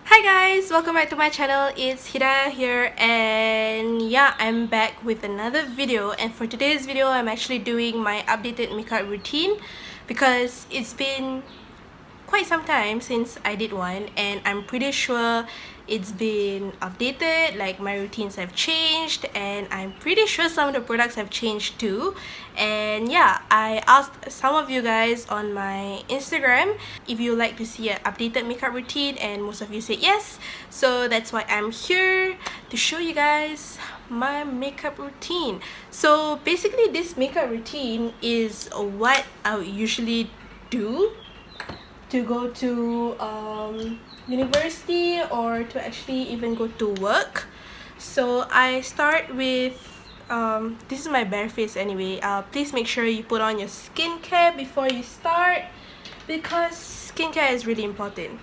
Hi guys, welcome back to my channel. It's Hida here, and yeah, I'm back with another video. And for today's video, I'm actually doing my updated makeup routine because it's been quite some time since I did one, and I'm pretty sure it's been updated. Like, my routines have changed, and I'm pretty sure some of the products have changed too. And yeah, I asked some of you guys on my Instagram if you like to see an updated makeup routine, and most of you said yes. So that's why I'm here to show you guys my makeup routine. So basically, this makeup routine is what I would usually do to go to university or to actually even go to work. So I start with this is my bare face anyway. Please make sure you put on your skincare before you start, because skincare is really important.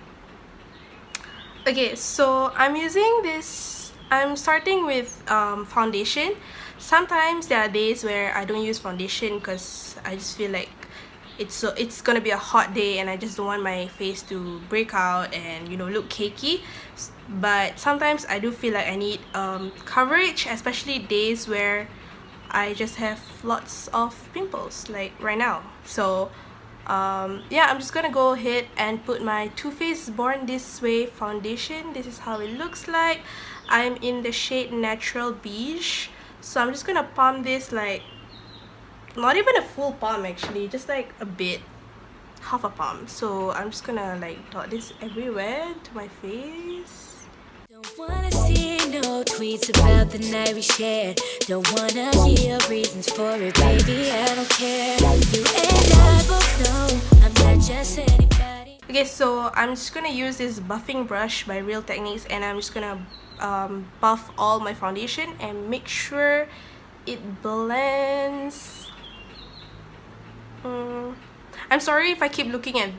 Okay, so I'm starting with foundation. Sometimes there are days where I don't use foundation because I just feel like it's gonna be a hot day and I just don't want my face to break out and, you know, look cakey. But sometimes I do feel like I need coverage, especially days where I just have lots of pimples, like right now. So yeah, I'm just gonna go ahead and put my Too Faced Born This Way foundation. This is how it looks like. I'm in the shade Natural Beige, so I'm just gonna palm this, like, not even a full palm actually, just like a bit, half a palm. So I'm just gonna like dot this everywhere to my face. Don't wanna see no tweets about the night we shared. Don't wanna hear reasons for it, baby, I don't care. You and I both know I'm not just anybody. Okay, so I'm just gonna use this buffing brush by Real Techniques, and I'm just gonna buff all my foundation and make sure it blends. I'm sorry if I keep looking at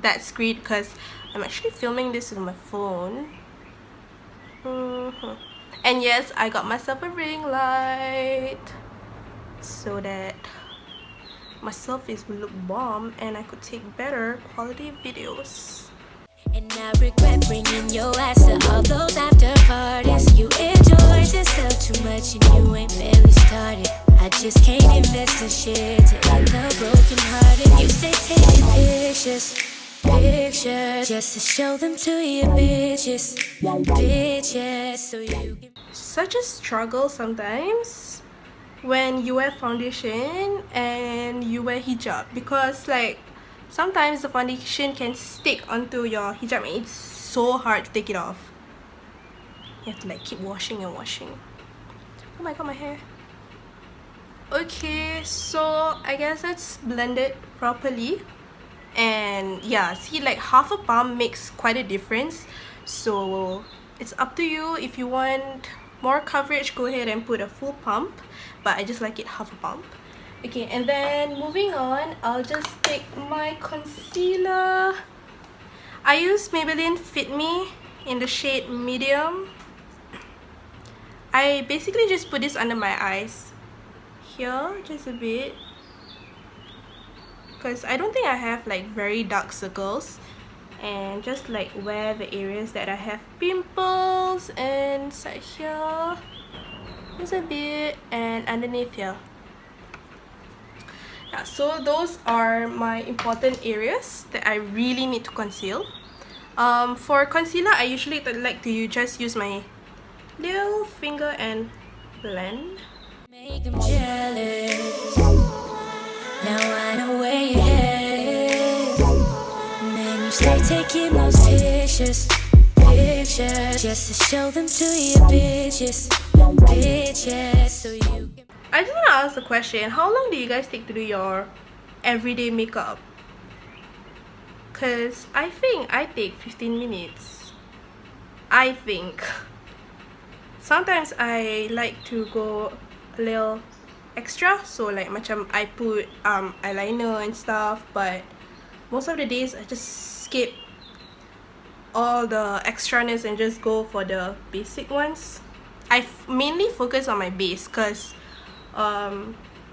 that screen because I'm actually filming this with my phone. And yes, I got myself a ring light so that my selfies will look bomb and I could take better quality videos. And I regret bringing your ass to all those after parties. You enjoyed yourself too much and you ain't barely started. I just can't invest in shit to end up broken hearted. You say taking pictures just to show them to your bitches, so you can... Such a struggle sometimes when you wear foundation and you wear hijab, because like sometimes the foundation can stick onto your hijab and it's so hard to take it off. You have to like keep washing and washing. Oh my god, my hair. Okay, so I guess that's blended properly. And yeah, see, like half a palm makes quite a difference. So it's up to you. If you want more coverage, go ahead and put a full pump, but I just like it half a pump. Okay, and then moving on, I'll just take my concealer. I use Maybelline Fit Me in the shade Medium. I basically just put this under my eyes here, just a bit, because I don't think I have like very dark circles, and just like where the areas that I have pimples, and side here just a bit, and underneath here. Yeah, so those are my important areas that I really need to conceal. For concealer, I usually like to just use my little finger and blend. Make them jealous. Now I know where your head is. Man, you stay taking those pictures just to show them to your bitches, so you can... I just want to ask a question. How long do you guys take to do your everyday makeup? Because I think I take 15 minutes. I think. Sometimes I like to go a little extra. So like macam I put eyeliner and stuff, but most of the days I just skip all the extraness and just go for the basic ones. I mainly focus on my base because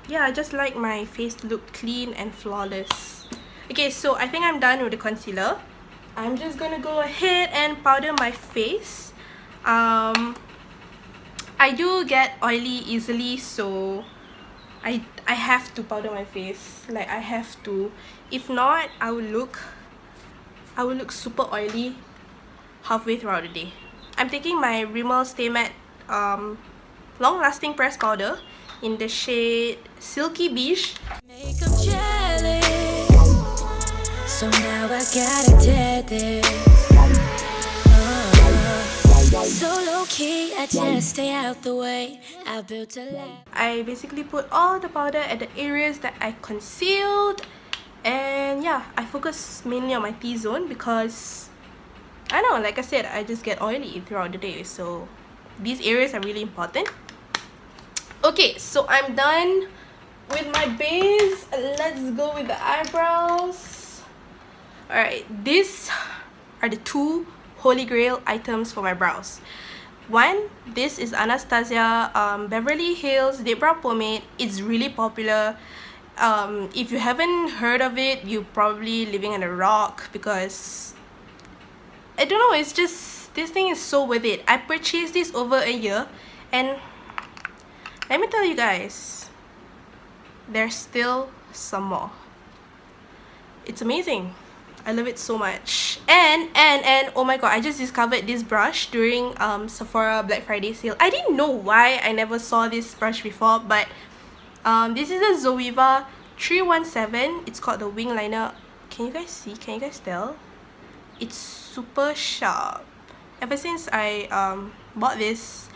yeah, I just like my face to look clean and flawless. Okay, so I think I'm done with the concealer. I'm just gonna go ahead and powder my face. I do get oily easily, so I have to powder my face. Like I have to. If not, I will look super oily halfway throughout the day. I'm taking my Rimmel Stay Matte long lasting pressed powder in the shade Silky Beige. Make 'em jealous. So now I gotta tell this. So low key, I just stay out the way. I built a lab. I basically put all the powder at the areas that I concealed, and yeah, I focus mainly on my T-zone because I know, like I said, I just get oily throughout the day, so these areas are really important. Okay, so I'm done with my base. Let's go with the eyebrows. Alright, these are the two holy grail items for my brows. One, this is Anastasia Beverly Hills Lip Brow Pomade. It's really popular. If you haven't heard of it, you're probably living in a rock because I don't know, it's just, this thing is so worth it. I purchased this over a year, and let me tell you guys, there's still some more. It's amazing. I love it so much. And oh my god, I just discovered this brush during Sephora Black Friday sale. I didn't know why I never saw this brush before, but this is a Zoeva 317. It's called the wing liner. Can you guys see? Can you guys tell? It's super sharp. Ever since I bought this,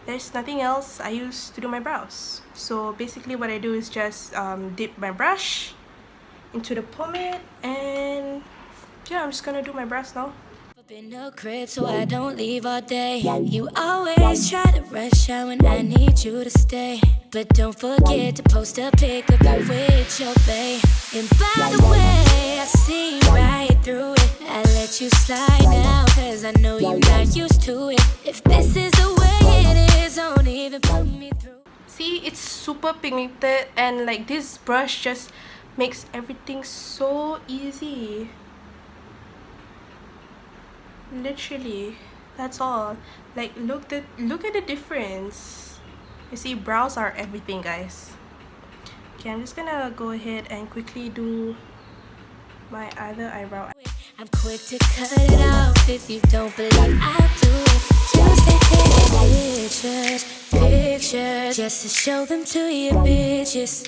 there's nothing else I use to do my brows. So basically what I do is just dip my brush into the pomade, and yeah, I'm just gonna do my brows now. Up in the crib so I don't leave all day. You always try to rush out when I need you to stay, but don't forget to post a pic of you with your bae. And by the way, I see right through it. I let you slide now cause I know you're not used to it. If this is the way it is, don't even put me through. See, it's super pigmented, and like this brush just makes everything so easy. Literally, that's all. Like look at the difference. You see, brows are everything, guys. Okay, I'm just gonna go ahead and quickly do my other eyebrow. I'm quick to cut it off if you don't believe I'll do it. Just take pictures, just to show them to your bitches,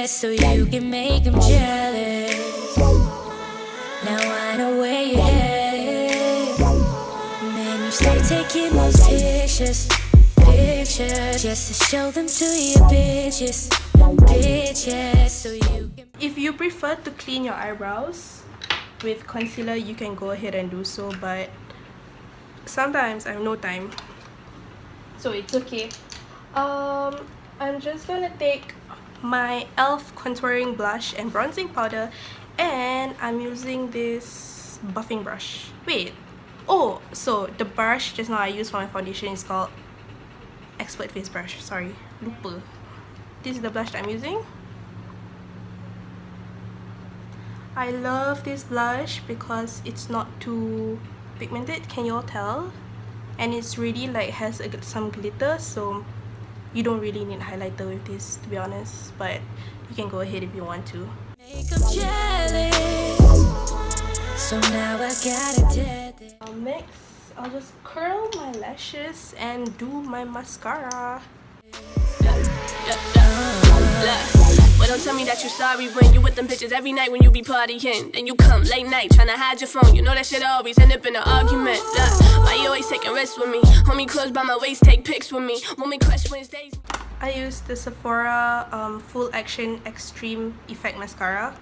so you can make them jealous. Now I know where you're headed. Man, you stay taking those pictures, just to show them to your bitches, so you can. If you prefer to clean your eyebrows with concealer, you can go ahead and do so, but sometimes I have no time, so it's okay. I'm just gonna take my e.l.f. contouring blush and bronzing powder, and I'm using this buffing brush. Wait, oh, so the brush just now I used for my foundation is called Expert Face Brush. Sorry, lupa. This is the blush that I'm using. I love this blush because it's not too pigmented, can you all tell? And it's really like has some glitter, so you don't really need highlighter with this, to be honest, but you can go ahead if you want to. Make 'em jealous. So now I gotta tell it. Next, I'll just curl my lashes and do my mascara. But don't tell me that you're sorry when you with them bitches every night when you be partying. Then you come late night tryna hide your phone. You know that shit always end up in an argument. Why you always taking risks with me? Hold me close by my waist, take pics with me. Want me crush Wednesdays. I use the Sephora Full Action Extreme Effect Mascara,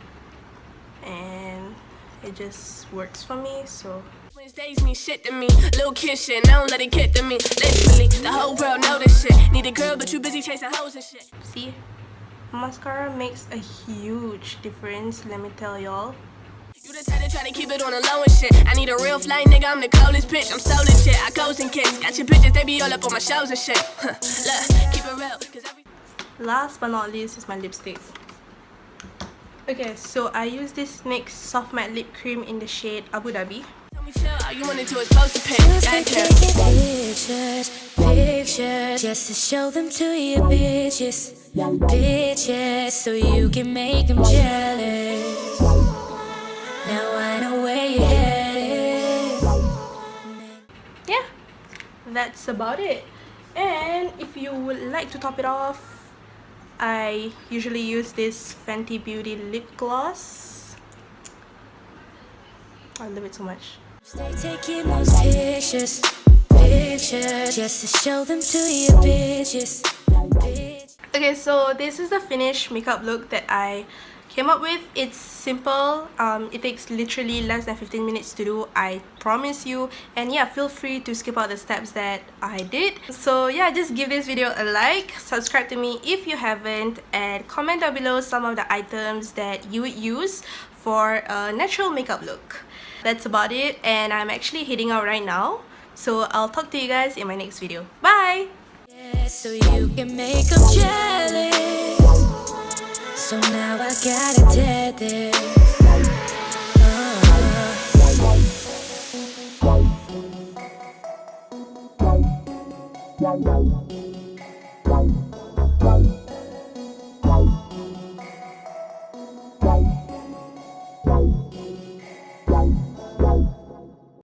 and it just works for me, so. Wednesdays mean shit to me. Little kid shit, I don't let it get to me. Literally, the whole world know this shit. Need a girl, but you busy chasing hoes and shit. See, mascara makes a huge difference, let me tell y'all. You the type to try to keep it on the low and shit. I need a real fly nigga, I'm the coldest bitch. I'm stolen shit, I goes and kids. Got your bitches, they be all up on my shows and shit. Look, keep it real, cause every... Last but not least is my lipstick. Okay, so I use this NYX Soft Matte Lip Cream in the shade Abu Dhabi. Tell me sure, all you wanna do is post a pic. Just like taking pictures, just to show them to your bitches, so you can make them jealous. Now I know where you're headed. Yeah, that's about it. And if you would like to top it off, I usually use this Fenty Beauty lip gloss. I love it so much. Stay taking those pictures, just to show them to your bitches. Okay, so this is the finished makeup look that I came up with. It's simple. It takes literally less than 15 minutes to do, I promise you. And yeah, feel free to skip out the steps that I did. So yeah, just give this video a like, subscribe to me if you haven't, and comment down below some of the items that you would use for a natural makeup look. That's about it, and I'm actually heading out right now. So I'll talk to you guys in my next video. Bye! So you can make them jealous. So now I gotta dead this.